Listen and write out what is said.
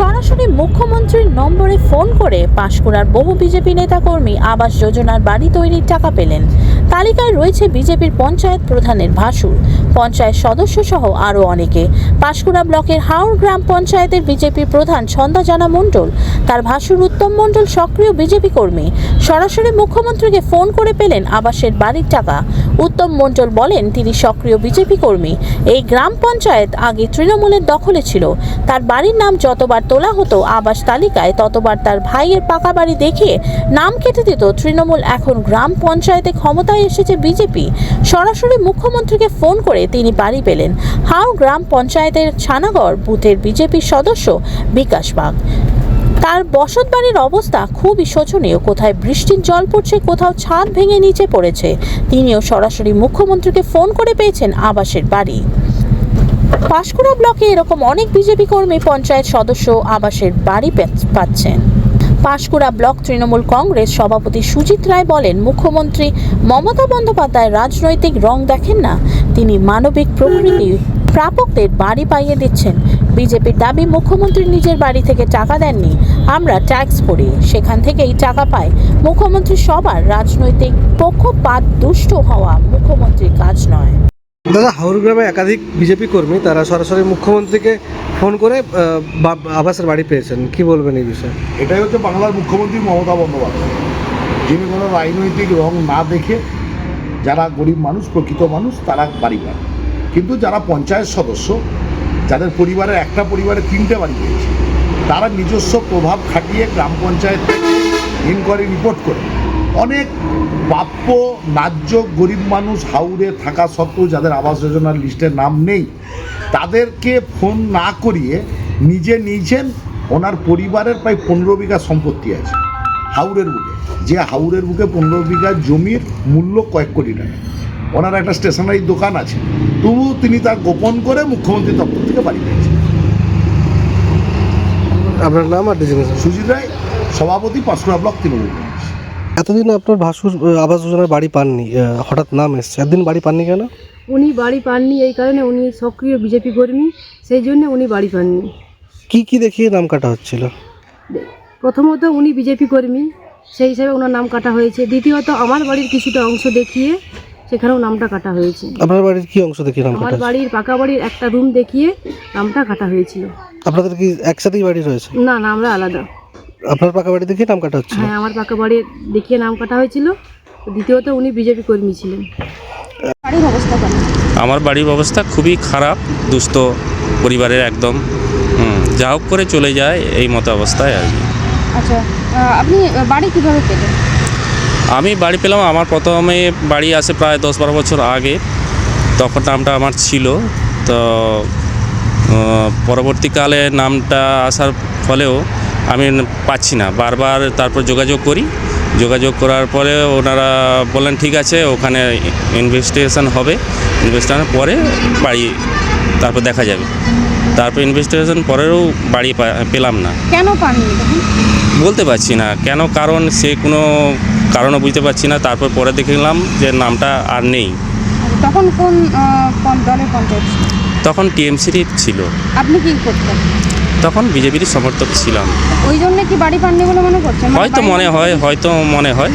সরাসরি মুখ্যমন্ত্রীর নম্বরে ফোন করে পাঁশকুড়ার বহু বিজেপি নেতাকর্মী আবাস যোজনার বাড়ি তৈরির টাকা পেলেন। তালিকায় রয়েছে বিজেপির পঞ্চায়েত প্রধানের ভাসুর, পঞ্চায়েত সদস্য সহ আরও অনেকে। পাঁশকুড়া ব্লকের হাওড় গ্রাম পঞ্চায়েতের বিজেপি প্রধান ছন্দা জানা মণ্ডল, তার ভাসুর উত্তম মণ্ডল সক্রিয় বিজেপি কর্মী, সরাসরি মুখ্যমন্ত্রীকে ফোন করে পেলেন আবাসের বাড়ির টাকা। উত্তম মণ্ডল বলেন তিনি সক্রিয় বিজেপি কর্মী। এই গ্রাম পঞ্চায়েত আগে তৃণমূলের দখলে ছিল। তার বাড়ির নাম যতবার তোলা হতো আবাস তালিকায় ততবার তার ভাইয়ের পাকা বাড়ি দেখিয়ে নাম কেটে দিত তৃণমূল। এখন গ্রাম পঞ্চায়েতে ক্ষমতায় এসেছে বিজেপি। সরাসরি মুখ্যমন্ত্রীকে ফোন করে তিনি বাড়ি পেলেন। হাওড় গ্রাম পঞ্চায়েতের ছানাগড় বুথের বিজেপির সদস্য বিকাশ বাগ। তার বসত বাড়ির অবস্থা খুবই শোচনীয়, কোথায় বৃষ্টির জল পড়ছে, কোথাও ছাদ ভেঙে নিচে পড়েছে। তিনিও সরাসরি মুখ্যমন্ত্রীকে ফোন করে পেয়েছেন আবাসের বাড়ি। পাঁশকুড়া ব্লকে এরকম অনেক বিজেপি কর্মী পঞ্চায়েত সদস্য আবাসের বাড়ি পাচ্ছেন। পাঁশকুড়া ব্লক তৃণমূল কংগ্রেস সভাপতি সুজিত রায় বলেন, মুখ্যমন্ত্রী মমতা বন্দ্যোপাধ্যায় রাজনৈতিক রং দেখেন না, তিনি মানবিক প্রকৃতি প্রাপকদের বাড়ি পাইয়ে দিচ্ছেন। বিজেপির দাবি, মুখ্যমন্ত্রী নিজের বাড়ি থেকে টাকা দেননি, আমরা ট্যাক্স করি, সেখান থেকেই টাকা পায়। মুখ্যমন্ত্রী সবার রাজনৈতিক পক্ষপাত দুষ্ট হওয়া মুখ্যমন্ত্রীর কাজ নয়। দাদা, হাওড় গ্রামে একাধিক বিজেপি কর্মী তারা সরাসরি মুখ্যমন্ত্রীকে ফোন করে আবাসের বাড়ি পেয়েছেন, কি বলবেন এই বিষয়ে? এটাই হচ্ছে বাংলার মুখ্যমন্ত্রী মমতা বন্দ্যোপাধ্যায়, যিনি কোনো রাজনৈতিক রং না দেখে যারা গরিব মানুষ, প্রকৃত মানুষ, তারা বাড়ি পায়। কিন্তু যারা পঞ্চায়েত সদস্য, যাদের পরিবারের একটা পরিবারে 3টে বাড়ি পেয়েছে, তারা নিজস্ব প্রভাব খাটিয়ে গ্রাম পঞ্চায়েত ইনকোয়ারি রিপোর্ট করে অনেক প্রাপ্য ন্যায্য গরিব মানুষ হাওড়ে থাকা সত্ত্বেও যাদের আবাস যোজনার লিস্টে নাম নেই, তাদেরকে ফোন না করিয়ে নিজে নিয়েছেন। ওনার পরিবারের প্রায় 15 বিঘা সম্পত্তি আছে হাওড়ের বুকে, যে হাওড়ের বুকে 15 বিঘা জমির মূল্য কয়েক কোটি টাকা। ওনার একটা স্টেশনারি দোকান আছে, তবু তিনি তার গোপন করে মুখ্যমন্ত্রী দপ্তর থেকে বাড়ি পেয়েছেন। আপনার নাম আর ডেজিগনেশন? সুজিত রায়, সভাপতি, পাঁশকুড়া ব্লক তৃণমূল। এতদিন আপনার ভাসুর আবাস যোজনার বাড়ি পাননি, হঠাৎ নাম এসছে, একদিন বাড়ি পাননি কেন? উনি বাড়ি পাননি এই কারণে, উনি সক্রিয় বিজেপি কর্মী, সেই জন্য উনি বাড়ি পাননি। কি দেখিয়ে নাম কাটা হচ্ছিল? প্রথমত উনি বিজেপি কর্মী, সেই হিসাবে ওনার নাম কাটা হয়েছে। দ্বিতীয়ত আমার বাড়ির কিছুটা অংশ দেখিয়ে সেখানেও নামটা কাটা হয়েছে। আপনার বাড়ির কি অংশ দেখিয়ে নাম কাটা? আমার বাড়ির পাকা বাড়ির একটা রুম দেখিয়ে নামটা কাটা হয়েছিল। আপনাদের কি একসাথেই বাড়ি রয়েছে? না না, আমরা আলাদা। আপনার পাকা বাড়ি দেখিয়ে নাম কাটা হচ্ছে? হ্যাঁ, আমার পাকা বাড়ি দেখিয়ে নাম কাটা হয়েছিল। দ্বিতীয়ত উনি বিজেপি কর্মী ছিলেন। বাড়ির অবস্থা কেমন? আমার বাড়ির অবস্থা খুবই খারাপ, দুস্থ পরিবারের একদম, যা হোক করে চলে যায় এই মতো অবস্থায় আর কি। আচ্ছা, আপনি বাড়ি কিভাবে পেলেন? আমি বাড়ি পেলাম, আমার প্রথমে বাড়ি আসে প্রায় 10-12 বছর আগে, তখন নামটা আমার ছিল। তো পরবর্তীকালে নামটা আসার ফলেও আমি পাচ্ছি না, বারবার তারপর যোগাযোগ করার পরে ওনারা বললেন ঠিক আছে, ওখানে ইনভেস্টিগেশন হবে, ইনভেস্টিগেশনের পরে বাড়ি তারপর দেখা যাবে। তারপর ইনভেস্টিগেশন পরেও বাড়ি পেলাম না। কেন পাননি? বলতে পারছি না কেন, কারণ সে কোনো কারণও বুঝতে পারছি না। তারপর পরে দেখলাম যে নামটা আর নেই। তখন কোন দলের পঞ্চায়েত? তখন টিএমসির ছিল। আপনি কি করতেন? তখন বিজেপির সমর্থক ছিলাম। ওই জন্য কি বাড়ি পাননি বলে মনে করছেন? হয়তো মনে হয়।